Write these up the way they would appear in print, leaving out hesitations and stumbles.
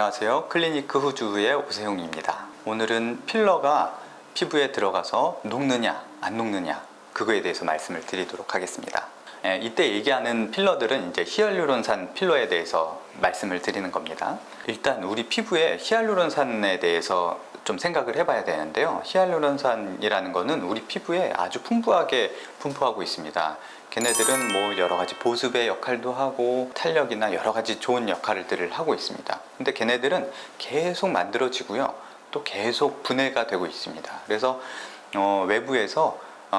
안녕하세요. 클리니크 후주의 오세용입니다. 오늘은 필러가 피부에 들어가서 녹느냐 안 녹느냐 그거에 대해서 말씀을 드리도록 하겠습니다. 이때 얘기하는 필러들은 이제 히알루론산 필러에 대해서 말씀을 드리는 겁니다. 일단 우리 피부에 히알루론산에 대해서 좀 생각을 해봐야 되는데요. 히알루론산이라는 거는 우리 피부에 아주 풍부하게 분포하고 있습니다. 걔네들은 뭐 여러 가지 보습의 역할도 하고 탄력이나 여러 가지 좋은 역할들을 하고 있습니다. 근데 걔네들은 계속 만들어지고요. 또 계속 분해가 되고 있습니다. 그래서 외부에서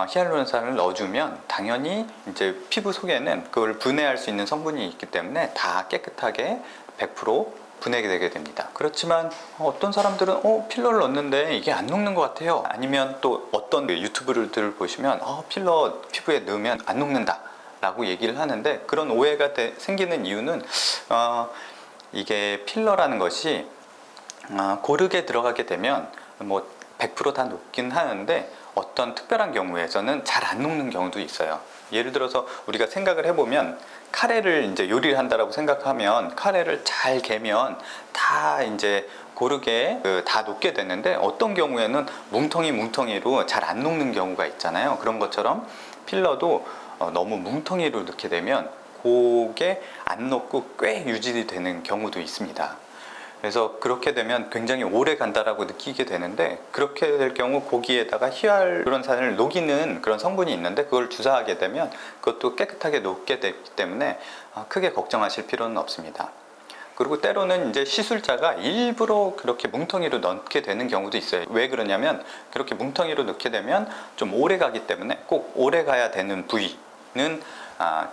히알루론산을 넣어주면 당연히 이제 피부 속에는 그걸 분해할 수 있는 성분이 있기 때문에 다 깨끗하게 100% 분해가 되게 됩니다. 그렇지만 어떤 사람들은 필러를 넣었는데 이게 안 녹는 것 같아요. 아니면 또 어떤 유튜브를 보시면 필러 피부에 넣으면 안 녹는다 라고 얘기를 하는데, 그런 오해가 생기는 이유는 이게 필러라는 것이 고르게 들어가게 되면 뭐 100% 다 녹긴 하는데 어떤 특별한 경우에서는 잘 안 녹는 경우도 있어요. 예를 들어서 우리가 생각을 해보면 카레를 이제 요리를 한다라고 생각하면 카레를 잘 개면 다 이제 고르게 다 녹게 되는데 어떤 경우에는 뭉텅이로 잘 안 녹는 경우가 있잖아요. 그런 것처럼 필러도 너무 뭉텅이로 넣게 되면 그게 안 녹고 꽤 유지되는 경우도 있습니다. 그래서 그렇게 되면 굉장히 오래 간다라고 느끼게 되는데, 그렇게 될 경우 거기에다가 히알루론산을 녹이는 그런 성분이 있는데 그걸 주사하게 되면 그것도 깨끗하게 녹게 되기 때문에 크게 걱정하실 필요는 없습니다. 그리고 때로는 이제 시술자가 일부러 그렇게 뭉텅이로 넣게 되는 경우도 있어요. 왜 그러냐면 그렇게 뭉텅이로 넣게 되면 좀 오래 가기 때문에 꼭 오래 가야 되는 부위는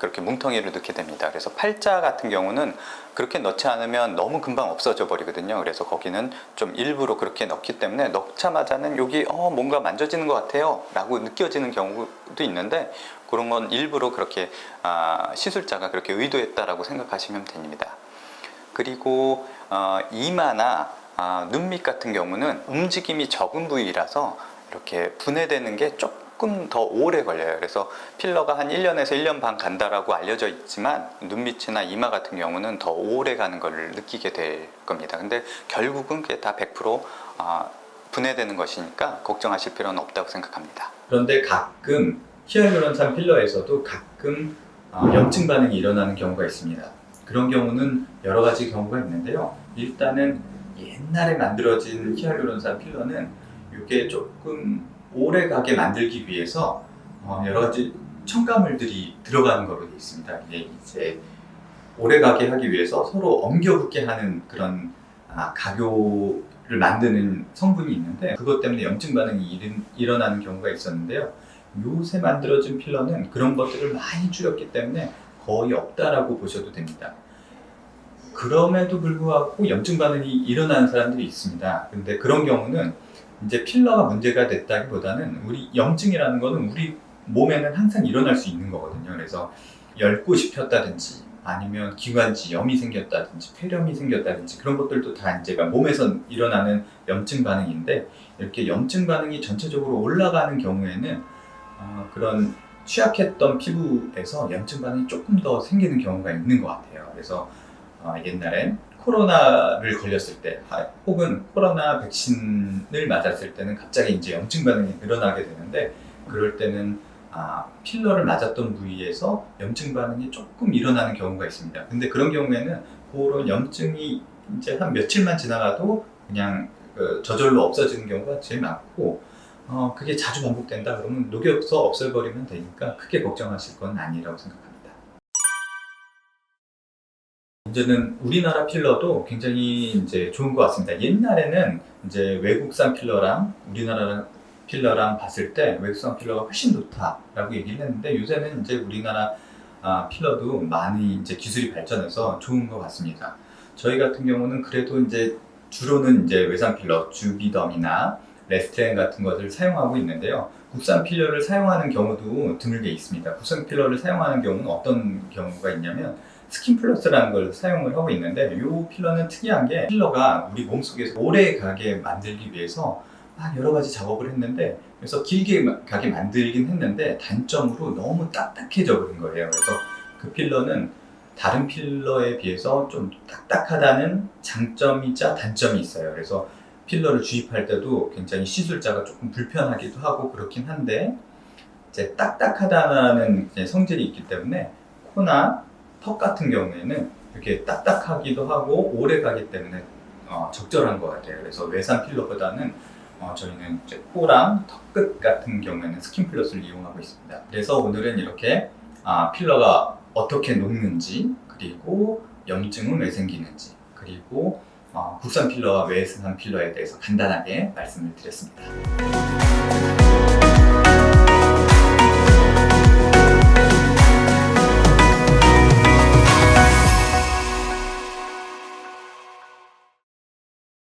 그렇게 뭉텅이를 넣게 됩니다. 그래서 팔자 같은 경우는 그렇게 넣지 않으면 너무 금방 없어져 버리거든요. 그래서 거기는 좀 일부러 그렇게 넣기 때문에 넣자마자는 여기 뭔가 만져지는 것 같아요 라고 느껴지는 경우도 있는데, 그런 건 일부러 그렇게 시술자가 그렇게 의도했다라고 생각하시면 됩니다. 그리고 이마나 눈 밑 같은 경우는 움직임이 적은 부위라서 이렇게 분해되는 게 조금 더 오래 걸려요. 그래서 필러가 한 1년에서 1년 반 간다라고 알려져 있지만 눈 밑이나 이마 같은 경우는 더 오래 가는 걸 느끼게 될 겁니다. 근데 결국은 그게 다 100% 분해되는 것이니까 걱정하실 필요는 없다고 생각합니다. 그런데 가끔 히알루론산 필러에서도 가끔 염증 반응이 일어나는 경우가 있습니다. 그런 경우는 여러 가지 경우가 있는데요. 일단은 옛날에 만들어진 히알루론산 필러는 이게 조금 오래 가게 만들기 위해서 여러 가지 첨가물들이 들어가는 거로 되어 있습니다. 이게 이제 오래 가게 하기 위해서 서로 엉겨붙게 하는 그런 가교를 만드는 성분이 있는데, 그것 때문에 염증 반응이 일어나는 경우가 있었는데요. 요새 만들어진 필러는 그런 것들을 많이 줄였기 때문에 거의 없다라고 보셔도 됩니다. 그럼에도 불구하고 염증 반응이 일어나는 사람들이 있습니다. 근데 그런 경우는 이제 필러가 문제가 됐다기보다는 우리 염증이라는 거는 우리 몸에는 항상 일어날 수 있는 거거든요. 그래서 열꽃이 폈다든지 아니면 기관지염이 생겼다든지 폐렴이 생겼다든지 그런 것들도 다 이제가 몸에서 일어나는 염증 반응인데, 이렇게 염증 반응이 전체적으로 올라가는 경우에는 그런 취약했던 피부에서 염증 반응이 조금 더 생기는 경우가 있는 것 같아요. 그래서 옛날에 코로나를 걸렸을 때 혹은 코로나 백신을 맞았을 때는 갑자기 이제 염증 반응이 늘어나게 되는데, 그럴 때는 필러를 맞았던 부위에서 염증 반응이 조금 일어나는 경우가 있습니다. 근데 그런 경우에는 그런 염증이 이제 한 며칠만 지나가도 그냥 저절로 없어지는 경우가 제일 많고, 그게 자주 반복된다 그러면 녹여서 없애버리면 되니까 크게 걱정하실 건 아니라고 생각합니다. 이제는 우리나라 필러도 굉장히 이제 좋은 것 같습니다. 옛날에는 이제 외국산 필러랑 우리나라 필러랑 봤을 때 외국산 필러가 훨씬 좋다라고 얘기를 했는데, 요새는 이제 우리나라 필러도 많이 이제 기술이 발전해서 좋은 것 같습니다. 저희 같은 경우는 그래도 이제 주로는 이제 외산 필러, 주비덤이나 레스트렌 같은 것을 사용하고 있는데요. 국산 필러를 사용하는 경우도 드물게 있습니다. 국산 필러를 사용하는 경우는 어떤 경우가 있냐면 스킨플러스라는 걸 사용을 하고 있는데, 이 필러는 특이한 게 필러가 우리 몸속에서 오래 가게 만들기 위해서 여러 가지 작업을 했는데, 그래서 길게 가게 만들긴 했는데 단점으로 너무 딱딱해져 버린 거예요. 그래서 그 필러는 다른 필러에 비해서 좀 딱딱하다는 장점이자 단점이 있어요. 그래서 필러를 주입할 때도 굉장히 시술자가 조금 불편하기도 하고 그렇긴 한데, 이제 딱딱하다는 이제 성질이 있기 때문에 코나 턱 같은 경우에는 이렇게 딱딱하기도 하고 오래 가기 때문에 적절한 것 같아요. 그래서 외산 필러보다는 저희는 이제 코랑 턱끝 같은 경우에는 스킨 플러스를 이용하고 있습니다. 그래서 오늘은 이렇게 필러가 어떻게 녹는지, 그리고 염증은 왜 생기는지, 그리고 국산 필러와 외산 필러에 대해서 간단하게 말씀을 드렸습니다.